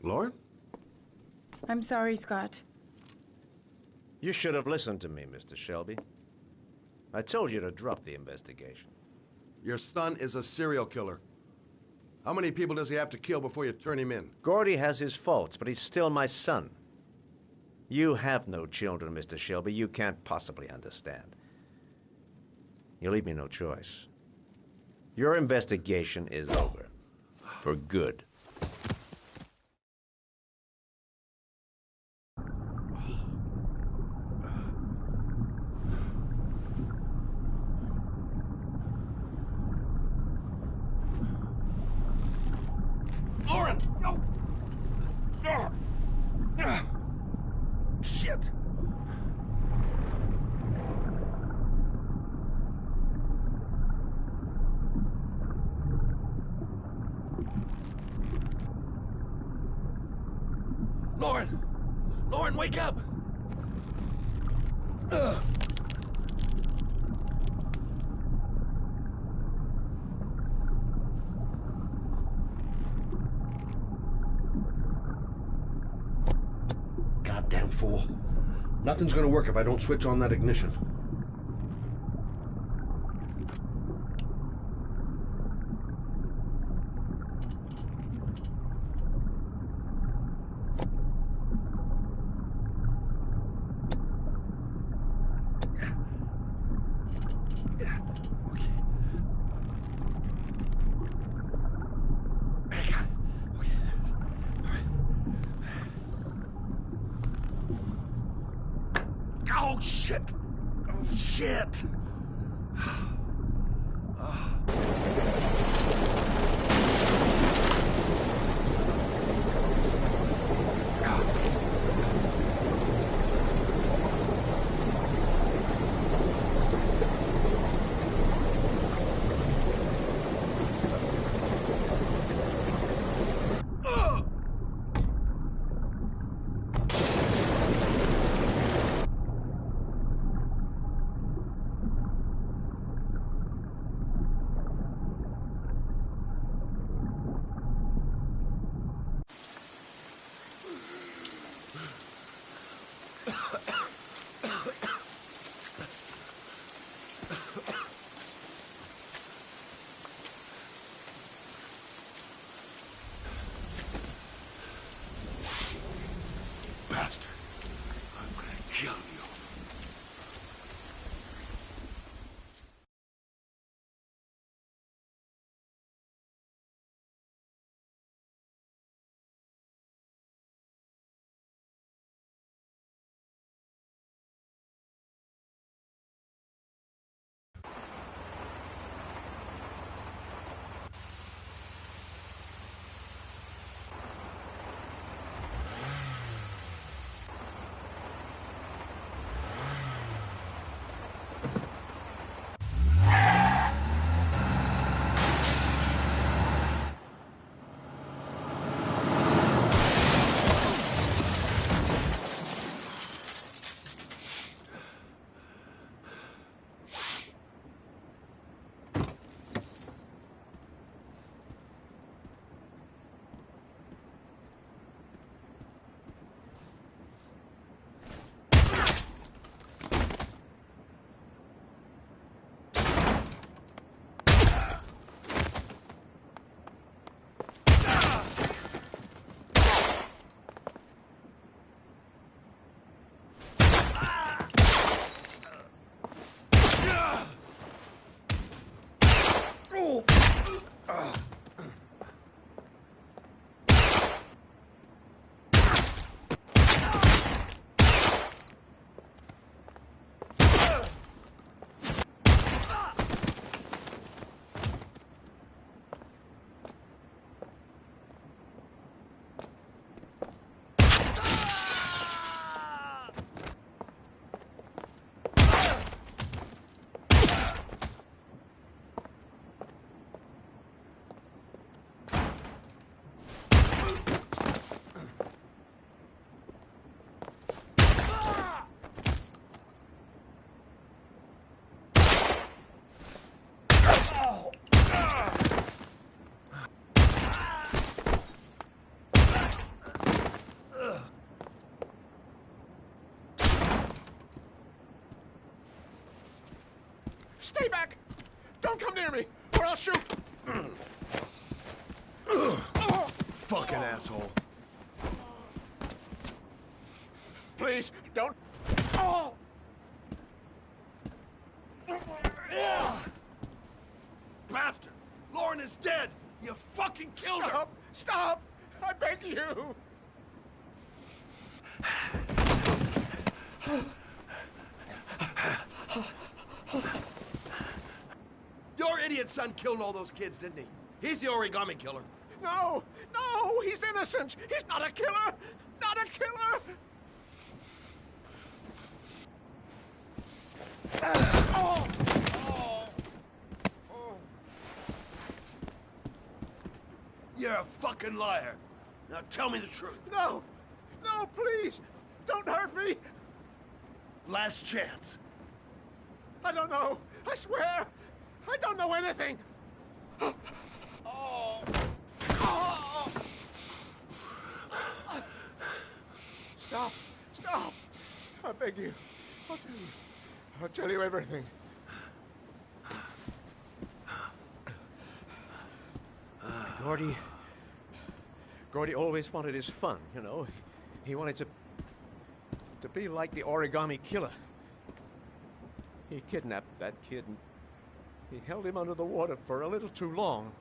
Lauren? I'm sorry, Scott. You should have listened to me, Mr. Shelby. I told you to drop the investigation. Your son is a serial killer. How many people does he have to kill before you turn him in? Gordy has his faults, but he's still my son. You have no children, Mr. Shelby. You can't possibly understand. You leave me no choice. Your investigation is over. For good. Lauren! No! Shit! Lauren! Lauren, wake up! Goddamn fool. Nothing's gonna work if I don't switch on that ignition. Oh, shit! Oh, shit! Stay back! Don't come near me, or I'll shoot! Fucking asshole. Please, don't... Oh! Bastard! Lauren is dead! You fucking killed her! Stop! Stop! I beg you! Your idiot son killed all those kids, didn't he? He's the origami killer. No! No! He's innocent! He's not a killer! Not a killer! Oh! Oh! Oh! You're a fucking liar. Now tell me the truth. No! No, please! Don't hurt me! Last chance. I don't know! I swear! I don't know anything! Oh! Oh! Stop! Stop! I beg you. I'll tell you. I'll tell you everything. Gordy always wanted his fun, you know. He wanted to be like the origami killer. He kidnapped that kid and he held him under the water for a little too long.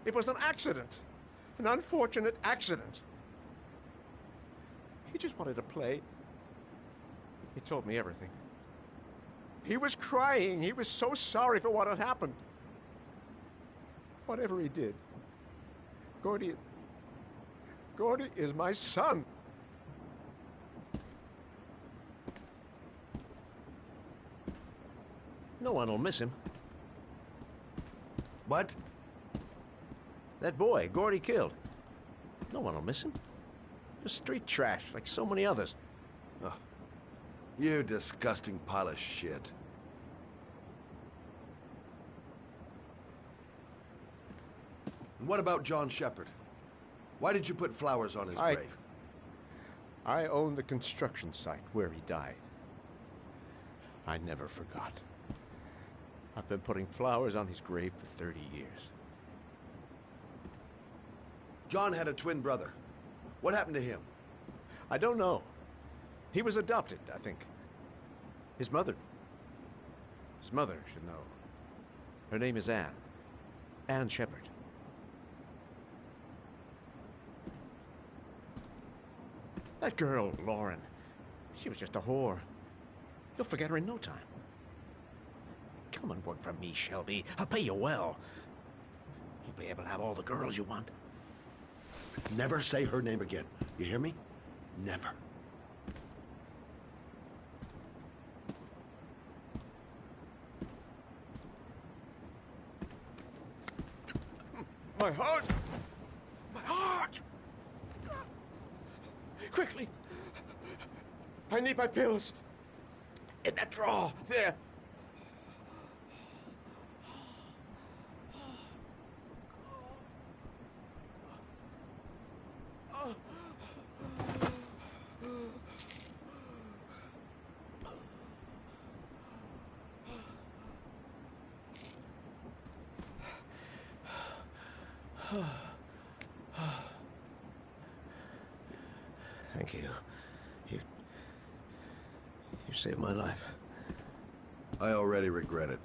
It was an accident. An unfortunate accident. He just wanted to play. He told me everything. He was crying. He was so sorry for what had happened. Whatever he did, Gordy is my son. No one will miss him. What? That boy, Gordy killed. No one will miss him. Just street trash, like so many others. Oh, you disgusting pile of shit. And what about John Shepard? Why did you put flowers on his grave? I own the construction site where he died. I never forgot. I've been putting flowers on his grave for 30 years. John had a twin brother. What happened to him? I don't know. He was adopted, I think. His mother should know. Her name is Anne. Anne Shepard. That girl, Lauren, she was just a whore. You'll forget her in no time. Come and work for me, Shelby. I'll pay you well. You'll be able to have all the girls you want. Never say her name again. You hear me? Never. My heart! My heart! Quickly! I need my pills. In that drawer, there. Thank you. You saved my life. I already regret it.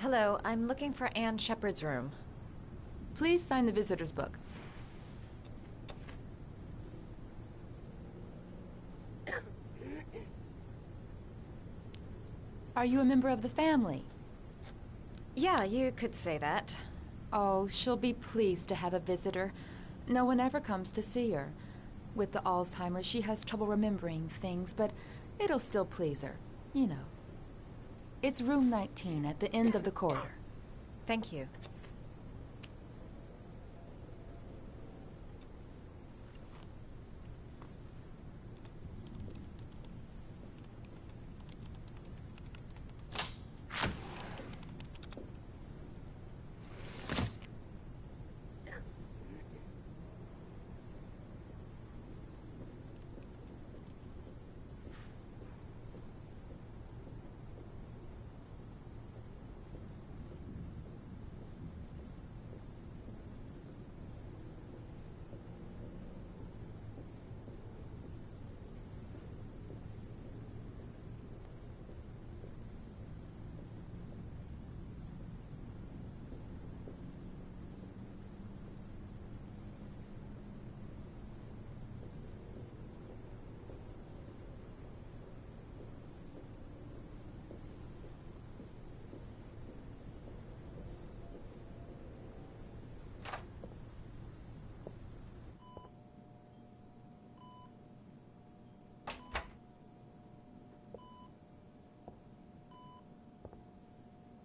Hello, I'm looking for Anne Shepard's room. Please sign the visitor's book. Are you a member of the family? Yeah, you could say that. Oh, she'll be pleased to have a visitor. No one ever comes to see her. With the Alzheimer's, she has trouble remembering things, but it'll still please her. You know. It's room 19 at the end of the corridor. Thank you.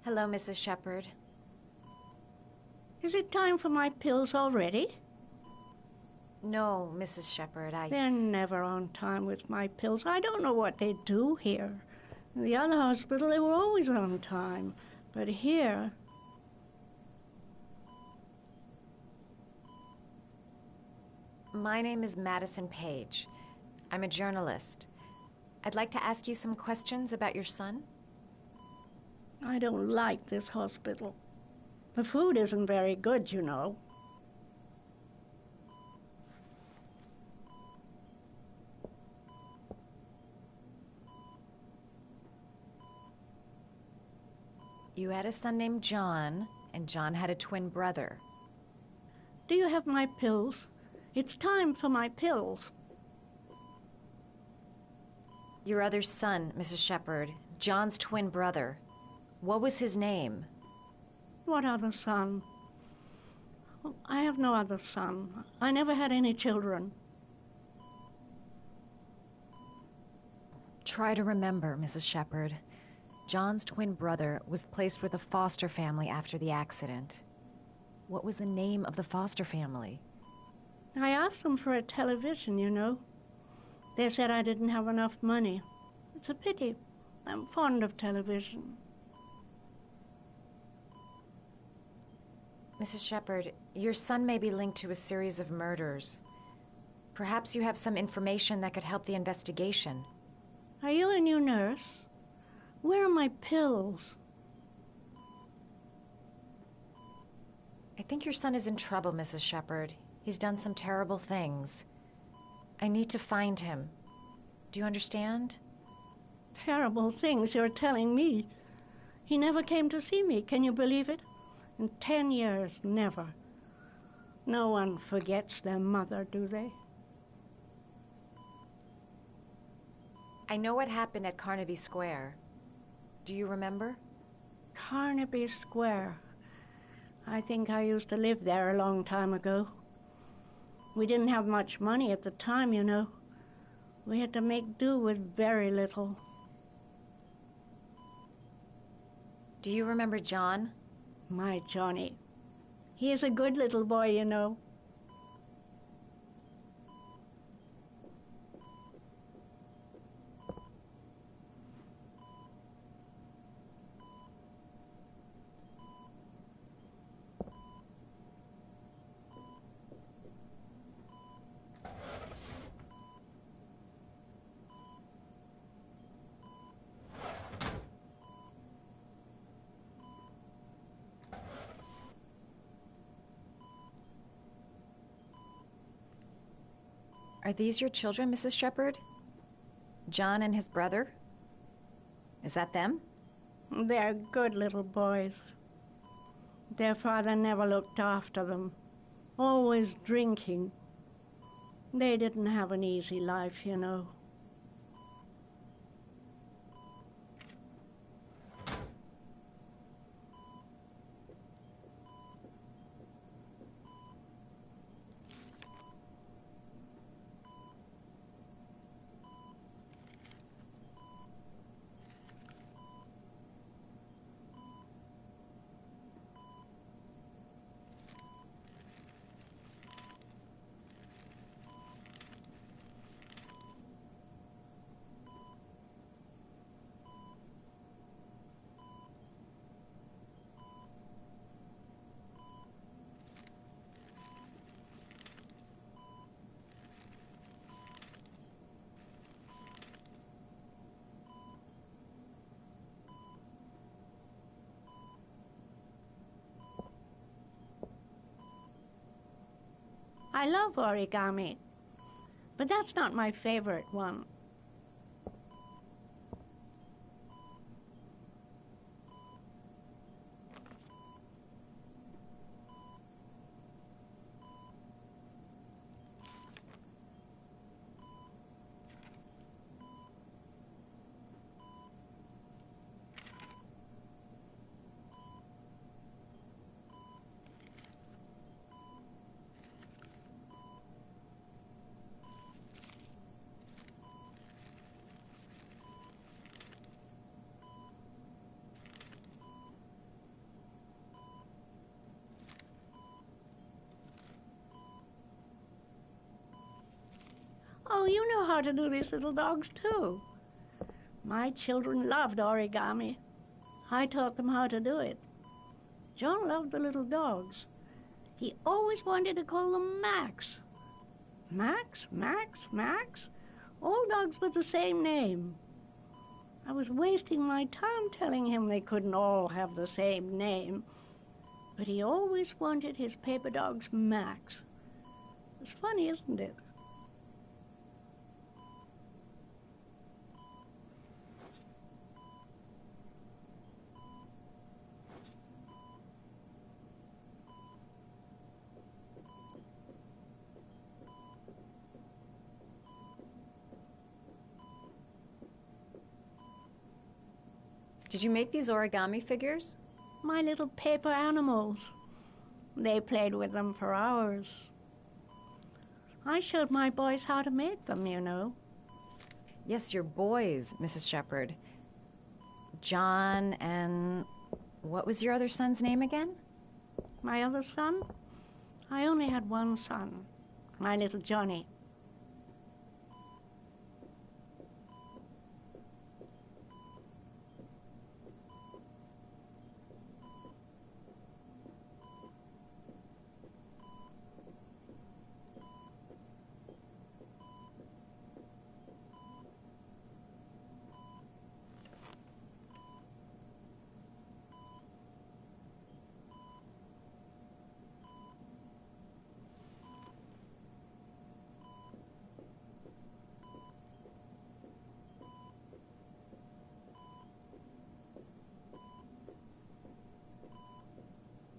Hello, Mrs. Shepard. Is it time for my pills already? No, Mrs. Shepard, They're never on time with my pills. I don't know what they do here. In the other hospital, they were always on time. But here... My name is Madison Page. I'm a journalist. I'd like to ask you some questions about your son. I don't like this hospital. The food isn't very good, you know. You had a son named John, and John had a twin brother. Do you have my pills? It's time for my pills. Your other son, Mrs. Shepard, John's twin brother. What was his name? What other son? Oh, I have no other son. I never had any children. Try to remember, Mrs. Shepard. John's twin brother was placed with a foster family after the accident. What was the name of the foster family? I asked them for a television, you know. They said I didn't have enough money. It's a pity. I'm fond of television. Mrs. Shepard, your son may be linked to a series of murders. Perhaps you have some information that could help the investigation. Are you a new nurse? Where are my pills? I think your son is in trouble, Mrs. Shepard. He's done some terrible things. I need to find him. Do you understand? Terrible things you're telling me. He never came to see me, can you believe it? In 10 years, never. No one forgets their mother, do they? I know what happened at Carnaby Square. Do you remember? Carnaby Square. I think I used to live there a long time ago. We didn't have much money at the time, you know. We had to make do with very little. Do you remember John? My Johnny. He is a good little boy, you know. Are these your children, Mrs. Shepard? John and his brother? Is that them? They're good little boys. Their father never looked after them, always drinking. They didn't have an easy life, you know. I love origami, but that's not my favorite one. Oh, you know how to do these little dogs, too. My children loved origami. I taught them how to do it. John loved the little dogs. He always wanted to call them Max. Max, Max, Max? All dogs with the same name. I was wasting my time telling him they couldn't all have the same name. But he always wanted his paper dogs Max. It's funny, isn't it? Did you make these origami figures? My little paper animals. They played with them for hours. I showed my boys how to make them, you know. Yes, your boys, Mrs. Shepherd. John and... what was your other son's name again? My other son? I only had one son, my little Johnny.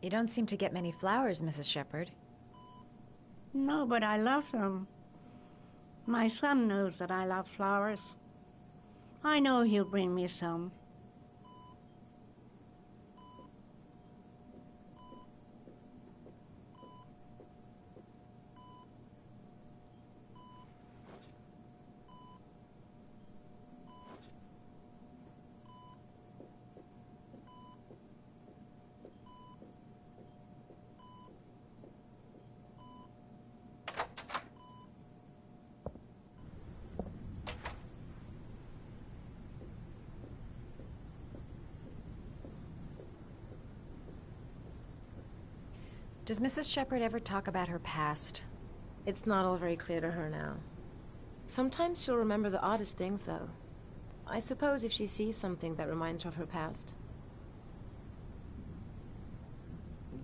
You don't seem to get many flowers, Mrs. Shepherd. No, but I love them. My son knows that I love flowers. I know he'll bring me some. Does Mrs. Shepherd ever talk about her past? It's not all very clear to her now. Sometimes she'll remember the oddest things, though. I suppose if she sees something that reminds her of her past.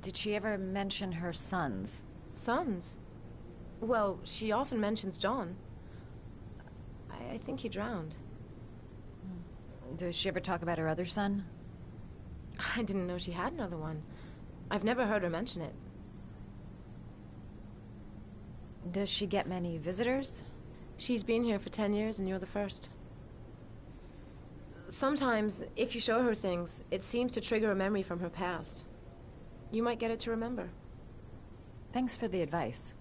Did she ever mention her sons? Sons? Well, she often mentions John. I think he drowned. Does she ever talk about her other son? I didn't know she had another one. I've never heard her mention it. Does she get many visitors? She's been here for 10 years and you're the first. Sometimes, if you show her things, it seems to trigger a memory from her past. You might get it to remember. Thanks for the advice.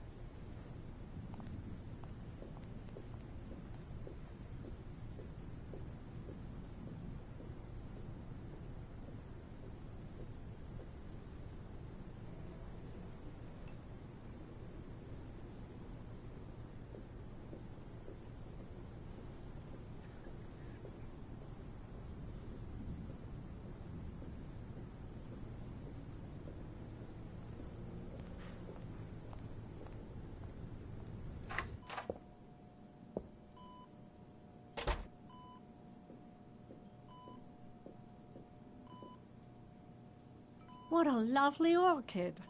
What a lovely orchid.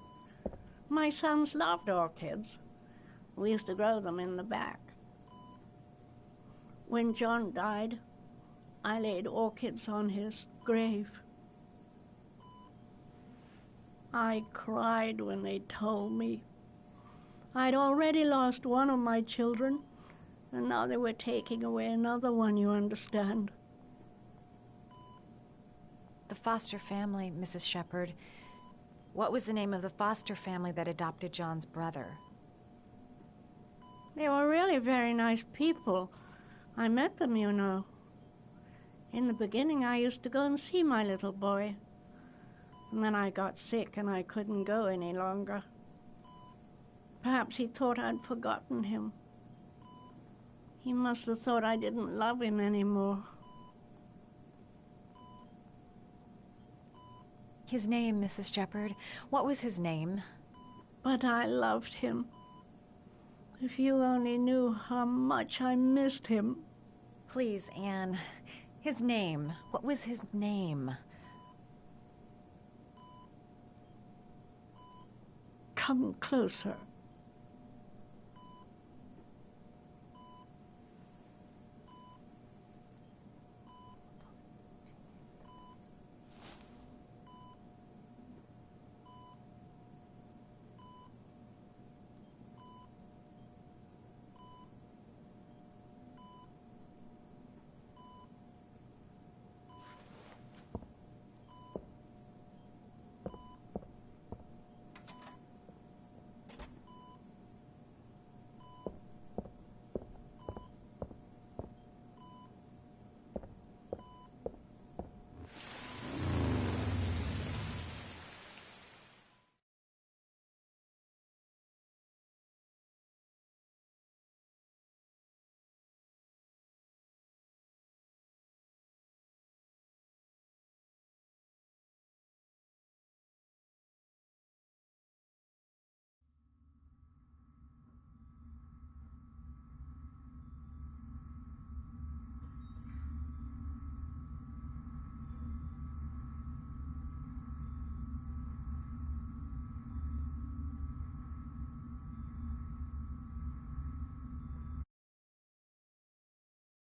My sons loved orchids. We used to grow them in the back. When John died, I laid orchids on his grave. I cried when they told me. I'd already lost one of my children, and now they were taking away another one, you understand. The foster family, Mrs. Shepherd. What was the name of the foster family that adopted John's brother? They were really very nice people. I met them, you know. In the beginning, I used to go and see my little boy. And then I got sick and I couldn't go any longer. Perhaps he thought I'd forgotten him. He must have thought I didn't love him anymore. His name, Mrs. Shepherd. What was his name? But I loved him. If you only knew how much I missed him. Please, Anne. His name. What was his name? Come closer.